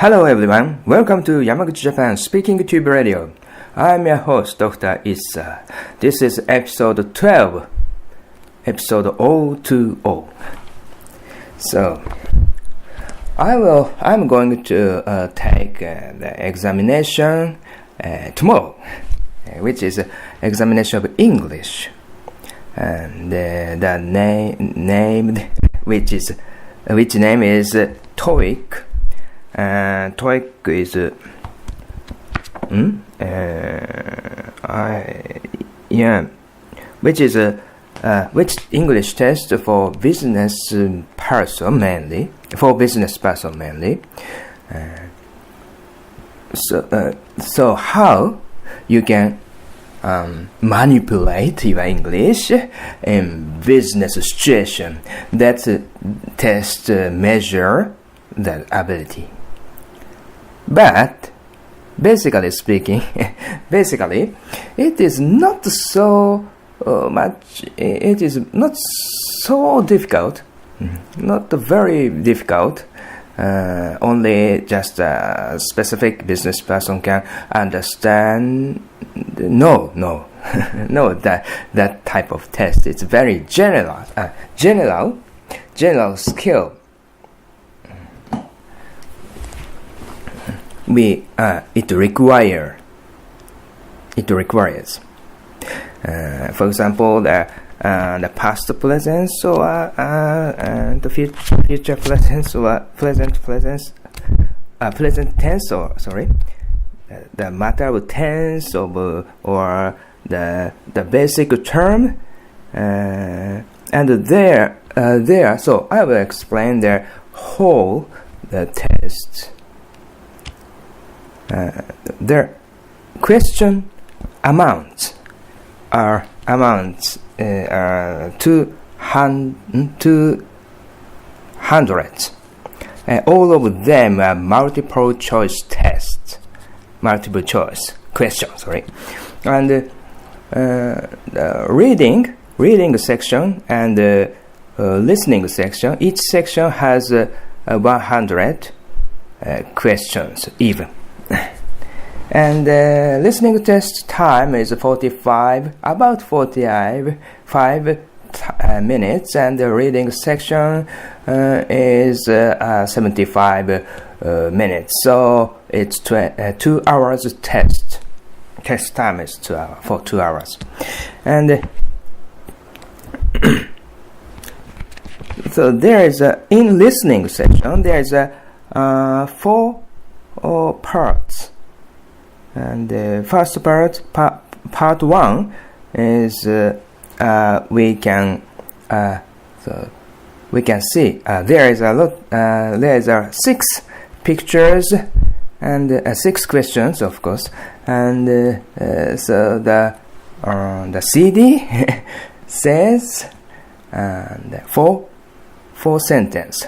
Hello everyone, welcome to Yamaguchi Japan Speaking Tube Radio. I'm your host, Dr. Issa. This is episode 12, Ep.020. So, I'm going to take the examination tomorrow, which is examination of English. And the name, which name is TOEIC. TOEIC is which English test for business person mainly. So how you can manipulate your English in business situation? That test measure that ability. But basically speaking, it is not so much. It is not so difficult. Not very difficult. Only just a specific business person can understand. No, that type of test. It's very general skill. It requires. For example, the past presence or the future presence or present tense, or the matter of tense or the basic term, and there. So I will explain the whole test. Their question amounts are 200. All of them are multiple choice questions. And the reading section and listening section. Each section has 100 questions even. And listening test time is about 45 minutes, and the reading section is 75 minutes. So it's 2 hours test. Test time is 2 hours for 2 hours, and so there is in listening section there is 4 parts. And the first part 1 is we can see there is 6 pictures and 6 questions, of course, and so the CD says 4 sentences,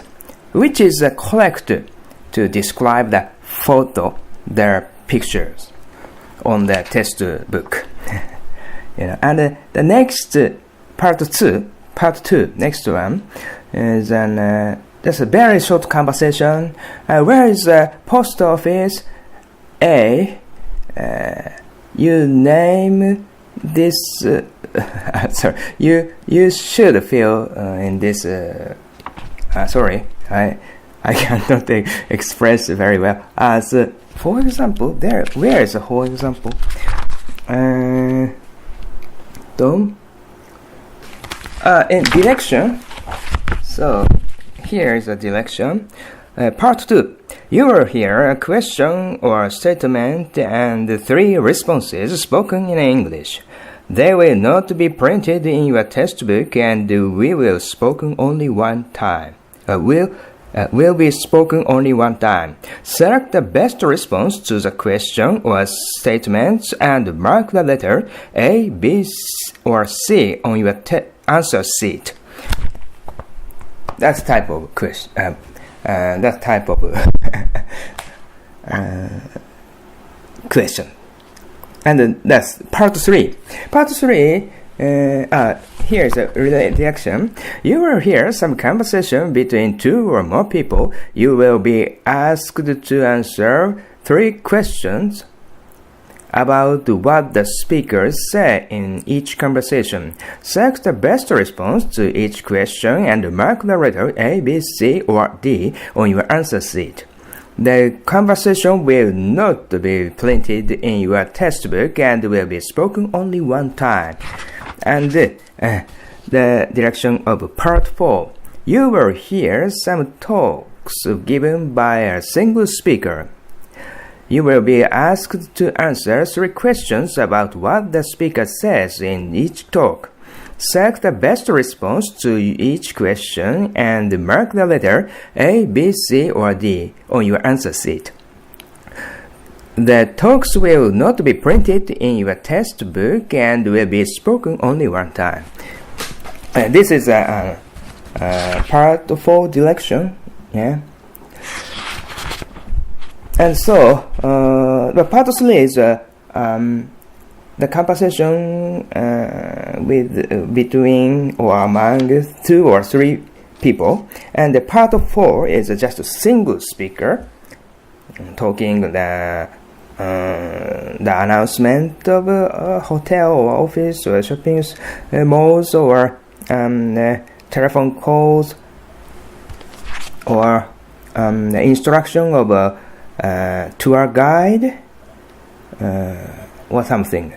which is correct to describe the photo, their pictures on the test book. And the next part 2, next one is just a very short conversation. Where is the post office? You name this. Sorry, you should fill in this. Sorry, I cannot express very well. As for example, where is a for example? In direction. So here is a direction. Part 2. You will hear a question or a statement and 3 responses spoken in English. They will not be printed in your textbook, and we will spoken only one time. Will be spoken only one time. Select the best response to the question or statements and mark the letter A, B, or C on your answer sheet. That's type of question. That type of question. And that's part 3. Part 3 Here's a related action. You will hear some conversation between two or more people. You will be asked to answer 3 questions about what the speakers say in each conversation. Select the best response to each question and mark the letter A, B, C, or D on your answer sheet. The conversation will not be printed in your textbook and will be spoken only one time. And the direction of Part 4. You will hear some talks given by a single speaker. You will be asked to answer 3 questions about what the speaker says in each talk. Select the best response to each question and mark the letter A, B, C, or D on your answer sheet. The talks will not be printed in your textbook and will be spoken only one time. This is a Part 4 direction. Yeah. And so, the Part 3 is the conversation between or among 2 or 3 people. And the Part 4 is just a single speaker talking the announcement of a hotel or office or shopping malls or telephone calls or the instruction of a tour guide or something.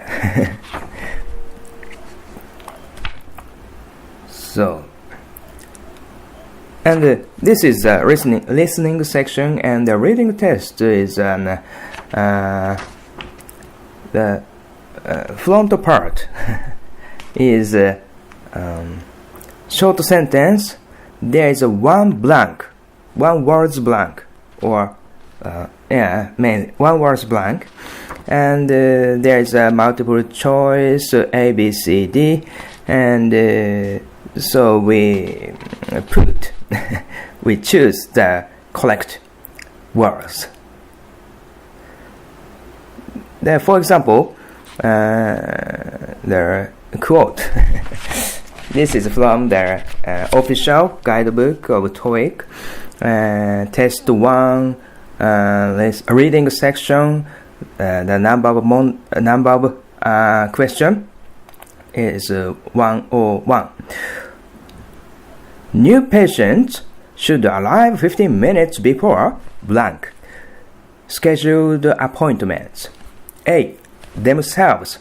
So, and this is the listening section, and the reading test is the front part is short sentence. There is one word's blank, or one word's blank, and there is a multiple choice A, B, C, D, and so we choose the correct words. Then, for example, the quote. This is from the official guidebook of TOEIC. Test 1, reading section. The number of question is 101. New patients should arrive 15 minutes before blank. Scheduled appointments. A. Themselves.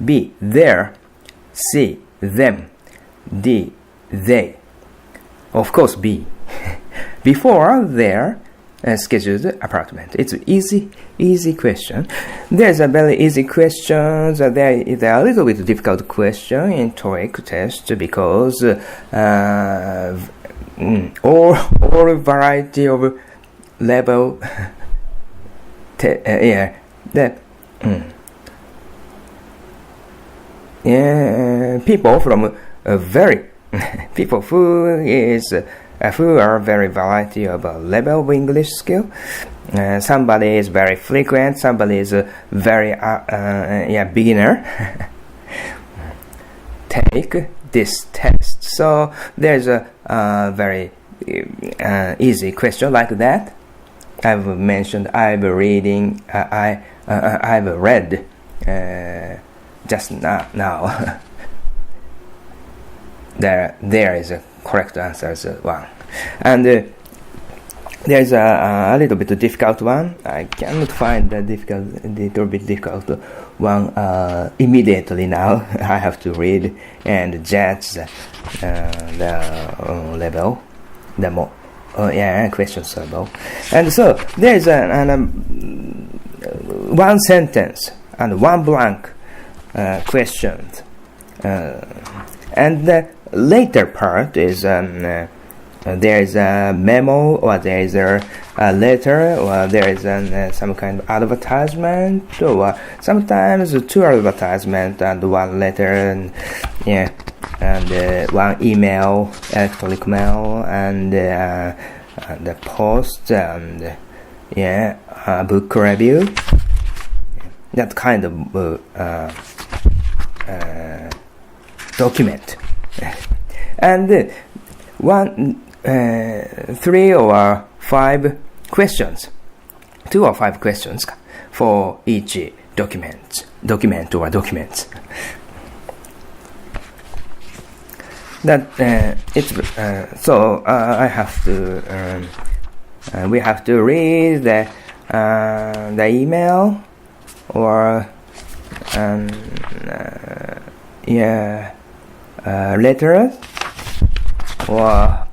B. Their. C. Them. D. They. Of course, B. Before their scheduled appointment. It's an easy question. There's a very easy question. There is a little bit difficult question in TOEIC test because all variety of level. People from people who are very variety of level of English skill. Somebody is very frequent, somebody is very beginner. Take this test. So there's a very easy question like that. I've read just now. There is a correct answer as one, and there's a little bit difficult one. I cannot find the little bit difficult one immediately now. I have to read and judge the level, questions level. And so there's one sentence and one blank questions, and the later part is there is a memo, or there is a letter, or there is some kind of advertisement, or sometimes 2 advertisements and 1 letter, and one email, electronic mail, and the post, and book review. That kind of document. And 3 or 5 questions, 2 or 5 questions for each document or documents. That so I have to we have to read the email or letters or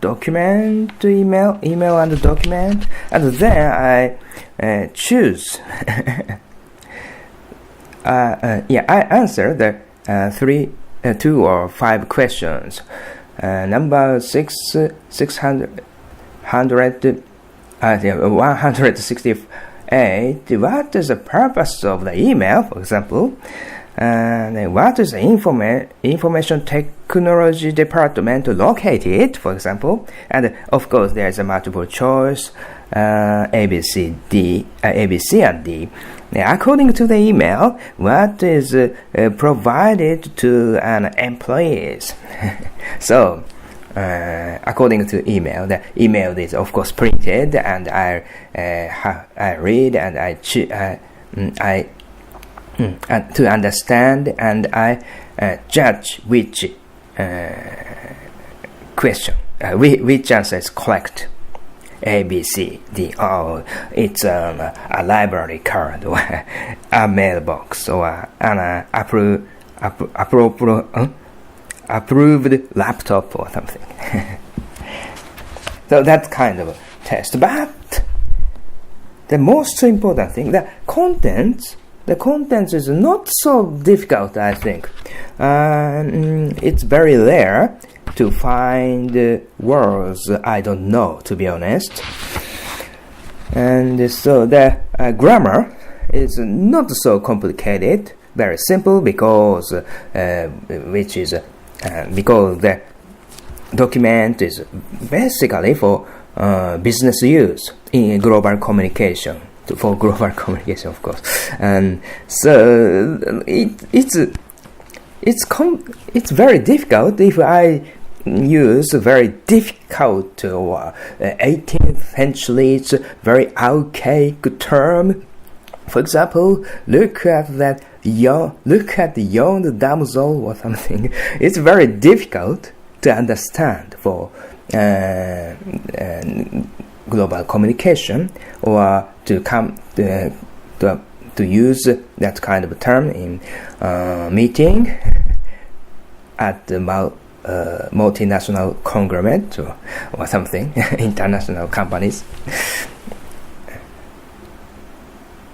document, email and document, and then I choose. I answer the 2 or 5 questions. Number 168. What is the purpose of the email, for example? And what is the information technology department located, for example? And of course, there is a multiple choice, A, B, C, and D. According to the email, what is provided to an employees? So, according to email, the email is of course printed, and I read and I to understand, and I judge which question, which answer is correct. A, B, C, D. Oh, it's a library card or a mailbox or an approved laptop or something. So that kind of test. But the most important thing, the contents is not so difficult, I think. It's very rare to find words I don't know, to be honest. And so the grammar is not so complicated, very simple, because because the document is basically for business use in global communication. For global communication, of course, and so it's very difficult if I use very difficult 18th century's very archaic term. For example, look at the young damsel or something. It's very difficult to understand for global communication, or to use that kind of term in meeting at the multinational conglomerate or something, international companies.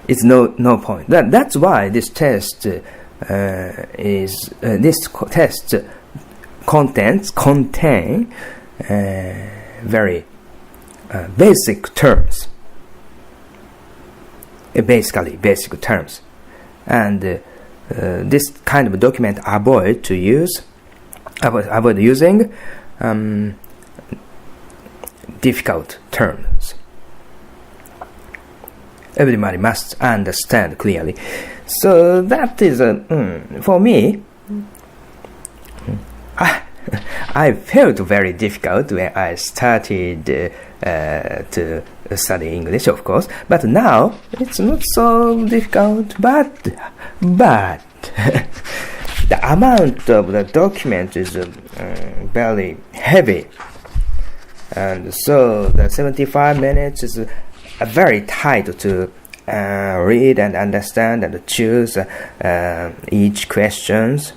It's no point. That's why this test contain very basic terms. Basically, basic terms, and this kind of document avoid using difficult terms. Everybody must understand clearly. So that is for me. I felt very difficult when I started to study English, of course, but now it's not so difficult. But the amount of the document is very heavy, and so the 75 minutes is very tight to read and understand and choose each questions.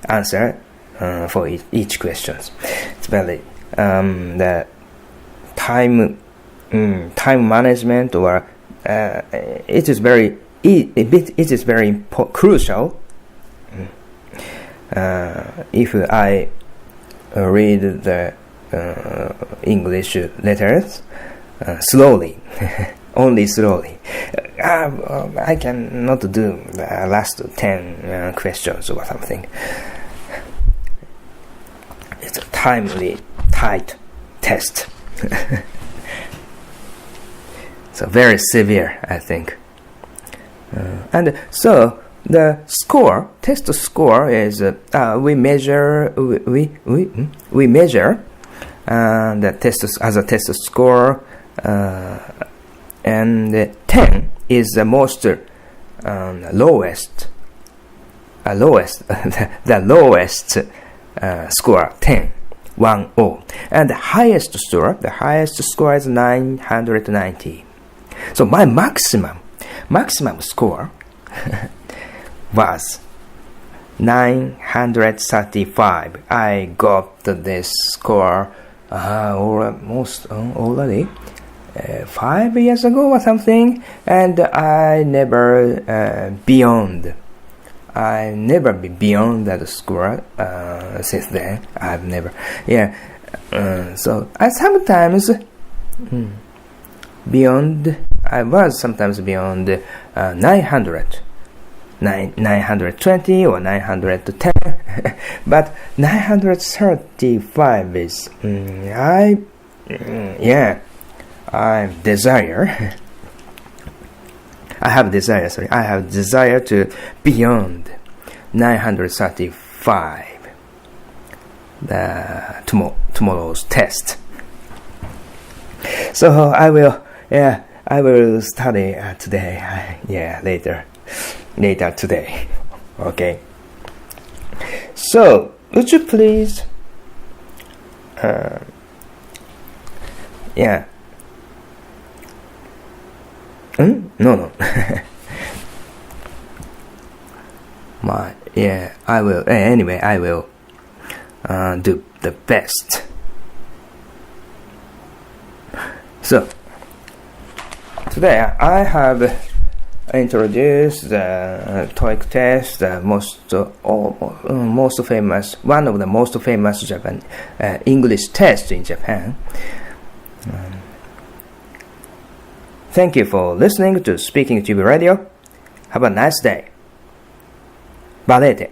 Answer for each questions. It's very the time management, or it is very crucial. If I read the English letters slowly, only slowly, I cannot do the last 10 questions or something. It's a timely, tight test. So very severe, I think. And so the score, test score is we measure the test as a test score, and 10 is the most lowest the lowest score, 10, 1, 0, and the highest score is 990. So my maximum score was 935. I got this score almost already 5 years ago or something, and I never been beyond that score since then. I've never, so I sometimes I was sometimes beyond 920 or 910, but 935 is I have desire to beyond 935 tomorrow's test. So I will study today. Later today. Okay. So would you please No. I will. Anyway, I will do the best. So today I have introduced the TOEIC test, the most famous, one of the most famous Japan English tests in Japan. Thank you for listening to Speaking TV Radio. Have a nice day. バレーテ